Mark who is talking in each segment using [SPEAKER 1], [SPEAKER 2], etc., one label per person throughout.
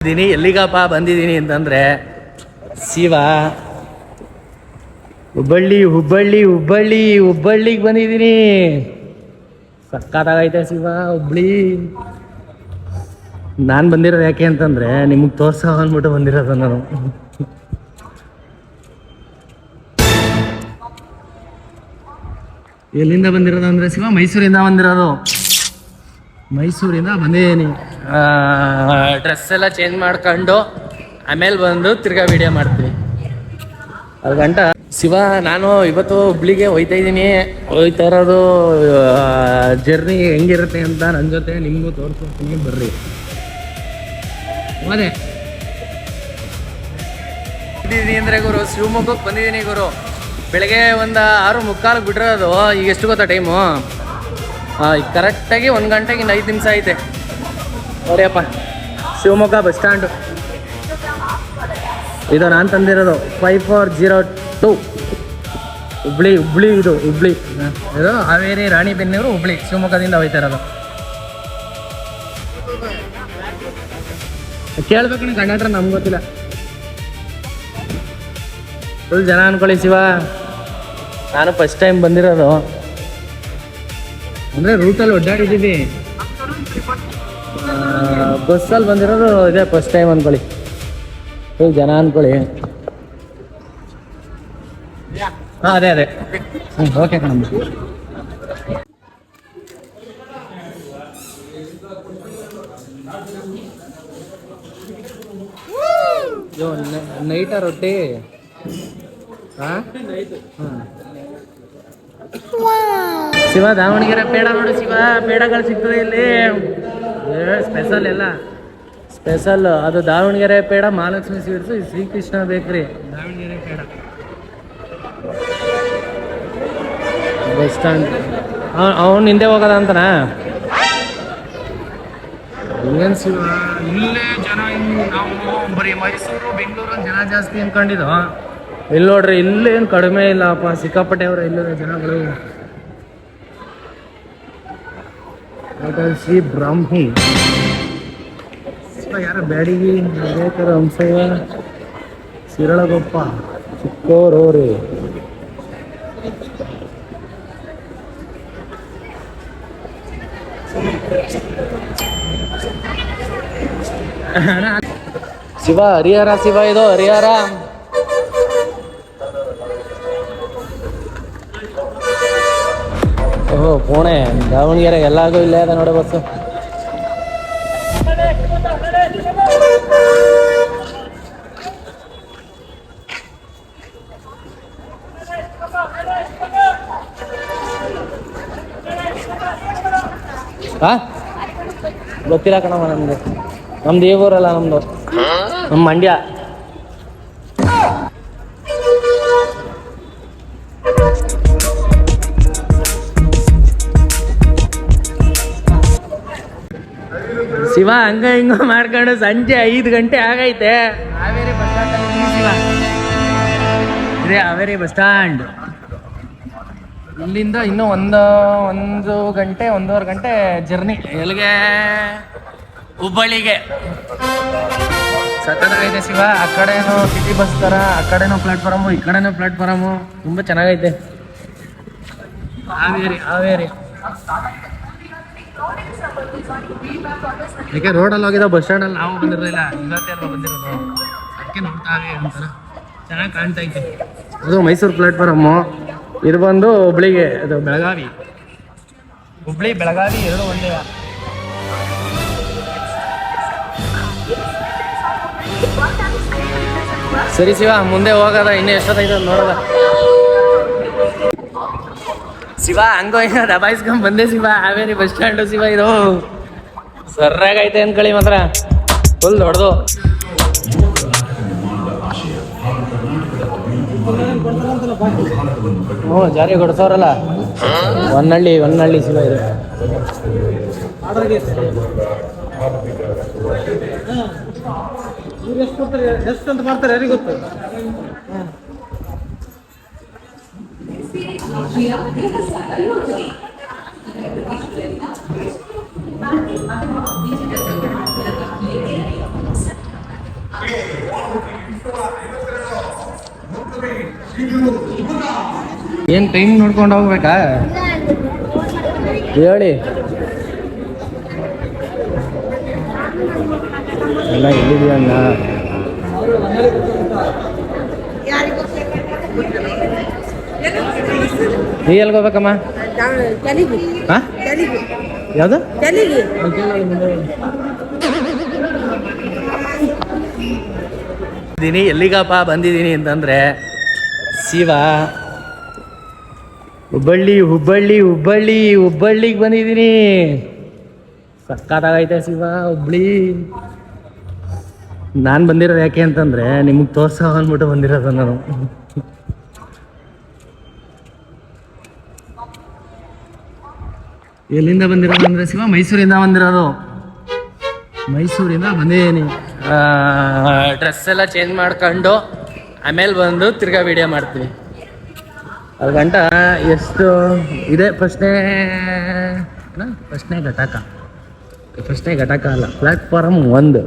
[SPEAKER 1] ಎಲ್ಲಿಗಪ್ಪ ಬಂದಿದ್ದೀನಿ ಅಂತಂದ್ರೆ ಶಿವ ಹುಬ್ಬಳ್ಳಿಗೆ ಬಂದಿದ್ದೀನಿ. ಸಕ್ಕತ್ತಾಗೈತೆ ಶಿವ ಹುಬ್ಳಿ. ನಾನು ಬಂದಿರೋದು ಯಾಕೆ ಅಂತಂದ್ರೆ ನಿಮಗೆ ತೋರ್ಸ ಅಂದ್ಬಿಟ್ಟು ಬಂದಿರೋದು ನಾನು. ಎಲ್ಲಿಂದ ಬಂದಿರೋದು ಅಂದ್ರೆ ಶಿವ ಮೈಸೂರಿಂದ ಬಂದಿದ್ದೀನಿ. ಡ್ರೆಸ್ ಎಲ್ಲ ಚೇಂಜ್ ಮಾಡ್ಕೊಂಡು ಆಮೇಲೆ ಬಂದು ತಿರ್ಗಾ ವಿಡಿಯೋ ಮಾಡ್ತೀನಿ. ಅದು ಗಂಟ ಶಿವ ನಾನು ಇವತ್ತು ಹುಬ್ಳಿಗೆ ಹೋಯ್ತಾ ಇರೋದು ಜರ್ನಿ ಹೆಂಗಿರುತ್ತೆ ಅಂತ ನನ್ನ ಜೊತೆ ನಿಮಗೂ ತೋರಿಸ್ಕೊಡ್ತೀನಿ, ಬರ್ರಿ. ಬಂದಿದ್ದೀನಿ ಅಂದರೆ ಗುರು ಶಿವಮೊಗ್ಗಕ್ಕೆ ಬಂದಿದ್ದೀನಿ ಗುರು. ಬೆಳಗ್ಗೆ ಒಂದು 6:45 ಬಿಟ್ಟಿರೋದು. ಈಗ ಎಷ್ಟು ಗೊತ್ತಾ ಟೈಮು? ಕರೆಕ್ಟಾಗಿ 1 ಗಂಟೆಗೆ ಇನ್ನು 5 ನಿಮಿಷ ಐತೆ ನೋಡಿಯಪ್ಪ. ಶಿವಮೊಗ್ಗ ಬಸ್ ಸ್ಟ್ಯಾಂಡು ಇದು ನಾನು ತಂದಿರೋದು 5402 ಹುಬ್ಳಿ. ಇದು ಹಾವೇರಿ ರಾಣಿಬೆನ್ನೂರು ಹುಬ್ಳಿ ಶಿವಮೊಗ್ಗದಿಂದ ಹೋಯ್ತಾ ಇರೋದು. ಕೇಳ್ಬೇಕು ನೀವು ಕಂಡಕ್ಟ್ರ, ನಮ್ಗೆ ಗೊತ್ತಿಲ್ಲ. ಫುಲ್ ಜನ ಅನ್ಕೊಳ್ಳಿ ಶಿವ. ನಾನು ಫಸ್ಟ್ ಟೈಮ್ ಬಂದಿರೋದು, ಅಂದರೆ ರೂಟಲ್ಲಿ ಒಡ್ಡಾಡಿದ್ದೀವಿ, ಬಸ್ಸಲ್ಲಿ ಬಂದಿರೋದು ಇದೇ ಫಸ್ಟ್ ಟೈಮ್ ಅನ್ಕೊಳ್ಳಿ. ಫುಲ್ ಜನ ಅನ್ಕೊಳ್ಳಿ. ಹಾಂ ಅದೇ ಓಕೆ ಕಣಮ್ಮ. ನೈಟಾ ರೊಟ್ಟಿ? ಹಾಂ ಶಿವ ದಾವಣಗೆರೆ ಪೇಡ ನೋಡಿ ಶಿವ, ಪೇಡಗಳು ಸಿಗ್ತದೆ ಇಲ್ಲಿ. ಸ್ಪೆಷಲ್ ಎಲ್ಲ ಸ್ಪೆಷಲ್. ಅದು ದಾವಣಗೆರೆ ಪೇಡ, ಮಹಾಲಕ್ಷ್ಮಿ ಸ್ವೀಟ್ಸು, ಶ್ರೀಕೃಷ್ಣ ಬೇಕ್ರಿ, ದಾವಣಗೆರೆ ಪೇಡ. ಬಸ್ ಸ್ಟ್ಯಾಂಡ್ ಅವನು ಹಿಂದೆ ಹೋಗೋದ ಅಂತನಾ? ಏನು ಶಿವ ಇಲ್ಲೇ ಜನ, ನಾವು ಬರೀ ಮೈಸೂರು ಬೆಂಗಳೂರು ಜನ ಜಾಸ್ತಿ ಅನ್ಕೊಂಡಿದ್ದು. ಇಲ್ಲಿ ನೋಡ್ರಿ, ಇಲ್ಲೇನು ಕಡಿಮೆ ಇಲ್ಲಪ್ಪ, ಸಿಕ್ಕಾಪಟ್ಟೆ ಅವ್ರ ಇಲ್ಲ ಜನಗಳು. ಶ್ರೀ ಬ್ರಾಹ್ಮಿ ಯಾರ ಬ್ಯಾಡಿಗೆ ಬೇಕಾದ ಹಂಸಯ್ಯ, ಸಿರಳಗೊಪ್ಪ, ಚಿಕ್ಕೋರೋರಿ. ಶಿವ ಹರಿಹರ ಶಿವ, ಇದು ಹರಿಹರ. ಓಹೋ ಪುಣೆ ದಾವಣಗೆರೆ ಎಲ್ಲಾಗೂ ಇಲ್ಲೇ ಅದ ನೋಡಿ ಬಸ್ಸು. ಹಾಂ ಗೊತ್ತಿಲ್ಲ ಕಣಮ್ಮ ನಮ್ದು. ನಮ್ದು ಈ ಊರಲ್ಲ, ನಮ್ಮ ಮಂಡ್ಯ. ಶಿವ ಹಂಗ ಹಿಂಗ ಮಾಡ್ಕೊಂಡು ಸಂಜೆ 5 ಗಂಟೆ ಆಗೈತೆ. ಹಾವೇರಿ ಬಸ್ ಸ್ಟ್ಯಾಂಡ್ ಶಿವ, ಇದೇ ಹಾವೇರಿ ಬಸ್ ಸ್ಟ್ಯಾಂಡ್. ಇಲ್ಲಿಂದ ಇನ್ನೂ 1 ಗಂಟೆ 1.5 ಗಂಟೆ ಜರ್ನಿ ಎಲ್ಲಿಗೆ? ಹುಬ್ಬಳ್ಳಿಗೆ. ಸಕ್ಕತ್ತಾಗೈತೆ ಶಿವ. ಆ ಕಡೆನೂ ಸಿಟಿ ಬಸ್ ಥರ, ಆ ಕಡೆನೂ ಪ್ಲಾಟ್ಫಾರಮು, ಈ ಕಡೆನೂ ಪ್ಲಾಟ್ಫಾರಮು, ತುಂಬ ಚೆನ್ನಾಗೈತೆ. ಹಾವೇರಿ ಯಾಕೆ ರೋಡಲ್ಲಿ ಹೋಗಿದ್ದ, ಬಸ್ ಸ್ಟ್ಯಾಂಡಲ್ಲಿ ನಾವು ಬಂದಿರಲಿಲ್ಲ, ಇವತ್ತೇ ಅಲ್ವಾ ಬಂದಿರೋದು, ಅದಕ್ಕೆ ನೋಡ್ತಾವೆ ಅಂತಾರೆ. ಚೆನ್ನಾಗಿ ಕಾಣ್ತೈತೆ. ಅದು ಮೈಸೂರು ಪ್ಲಾಟ್ಫಾರಮ್ಮು, ಇದು ಬಂದು ಹುಬ್ಳಿಗೆ, ಅದು ಬೆಳಗಾವಿ. ಹುಬ್ಳಿ ಬೆಳಗಾವಿ ಎರಡು ಒಂದೇ. ಸರಿ ಶಿವ, ಮುಂದೆ ಹೋಗೋದ, ಇನ್ನೂ ಎಷ್ಟೊತ್ತೈತೆ ನೋಡೋದ. ಶಿವ ಹಂಗೋ ಹಿಂಗ ದಬಾಯಿಸ್ಕೊಂಡ್ ಬಂದೆ ಶಿವ. ಹಾವೇರಿ ಬಸ್ ಸ್ಟ್ಯಾಂಡು ಶಿವ, ಇದು ಸರ್ರಾಗೈತೆ ಅನ್ಕೊಳ್ಳಿ ಮಾತ್ರ, ಫುಲ್ ದೊಡ್ಡದು. ಹ್ಞೂ ಜಾರಿ ಕೊಡ್ಸೋರಲ್ಲ, ಹೊನ್ನಳ್ಳಿ ಶಿವ ಇದು. ಎಷ್ಟು ಅಂತ ಮಾಡ್ತಾರೆ ಯಾರಿಗೆ ಗೊತ್ತು. ಏನು ಟೈಮ್ ನೋಡ್ಕೊಂಡು ಹೋಗ್ಬೇಕಾ ಹೇಳಿ ಎಲ್ಲ ಎಲ್ಲಿದೆಯಾ ಅಣ್ಣ ನೀ ಎಲ್ಲಿಗೆ ಹೋಗ್ಬೇಕಮ್ಮ ಹಾಂ ಯಾವುದು ಇದ್ದೀನಿ ಎಲ್ಲಿಗಪ್ಪ ಬಂದಿದ್ದೀನಿ ಅಂತಂದರೆ ಶಿವ ಹುಬ್ಬಳ್ಳಿಗೆ ಬಂದಿದ್ದೀನಿ ಸಕ್ಕತ್ತಾಗೈತೆ ಶಿವ ಹುಬ್ಬಳ್ಳಿ ನಾನು ಬಂದಿರೋದು ಯಾಕೆ ಅಂತಂದರೆ ನಿಮಗೆ ತೋರ್ಸೋ ಅಂದ್ಬಿಟ್ಟು ಬಂದಿರೋದು ನಾನು ಎಲ್ಲಿಂದ ಬಂದಿರೋದು ಅಂದರೆ ಶಿವ ಮೈಸೂರಿಂದ ಬಂದಿರೋದು ಮೈಸೂರಿಂದ ಬಂದಿದ್ದೀನಿ ಡ್ರೆಸ್ ಎಲ್ಲ ಚೇಂಜ್ ಮಾಡ್ಕೊಂಡು ಆಮೇಲೆ ಬಂದು ತಿರ್ಗಾ ವಿಡಿಯೋ ಮಾಡ್ತೀನಿ ಅದು ಗಂಟ ಎಷ್ಟು ಇದೆ ಫಸ್ಟ್ನೇ ಘಟಕ ಅಲ್ಲ platform 1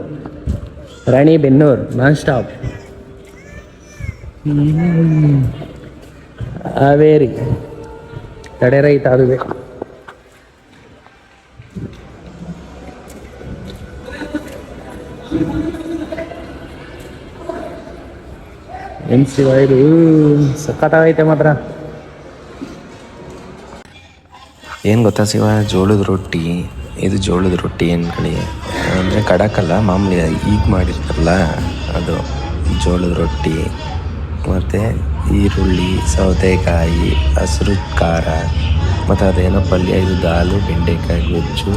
[SPEAKER 1] Ranebennur non stop Haveri ತಡೆ ರೈತ ಅದುವೆ ಏನು ಶಿವ ಇದು ಸಕ್ಕತ್ತಾಗೈತೆ ಮಾತ್ರ
[SPEAKER 2] ಏನು ಗೊತ್ತಾ ಶಿವ, ಜೋಳದ ರೊಟ್ಟಿ, ಇದು ಜೋಳದ ರೊಟ್ಟಿ ಅನ್ಕೊಳ್ಳಿ, ಅಂದರೆ ಕಡಕಲ್ಲ, ಮಾಮೂಲಿ ಈಗ ಮಾಡಿರ್ತಾರಲ್ಲ ಅದು ಜೋಳದ ರೊಟ್ಟಿ, ಮತ್ತು ಈರುಳ್ಳಿ, ಸೌತೆಕಾಯಿ, ಹಸಿರು ಖಾರ, ಮತ್ತು ಅದೇನೋ ಪಲ್ಯ, ಇದು ದಾಲು, ಬೆಂಡೆಕಾಯಿ ಗೊಜ್ಜು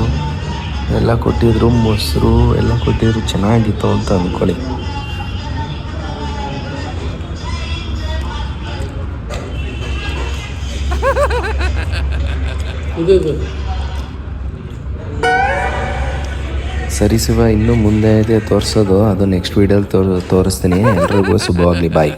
[SPEAKER 2] ಎಲ್ಲ ಕೊಟ್ಟಿದ್ರು, ಮೊಸರು ಎಲ್ಲ ಕೊಟ್ಟಿದ್ರು, ಚೆನ್ನಾಗಿತ್ತು ಅಂತ ಅಂದ್ಕೊಳ್ಳಿ. ಸರಿ ಶಿವ, ಇನ್ನೂ ಮುಂದೆ ಇದೆ ತೋರಿಸೋದು, ಅದು ನೆಕ್ಸ್ಟ್ ವೀಡಿಯೋಲಿ ತೋರಿಸ್ತೀನಿ. ಎಲ್ರಿಗೂ ಶುಭವಾಗಲಿ, ಬಾಯ್.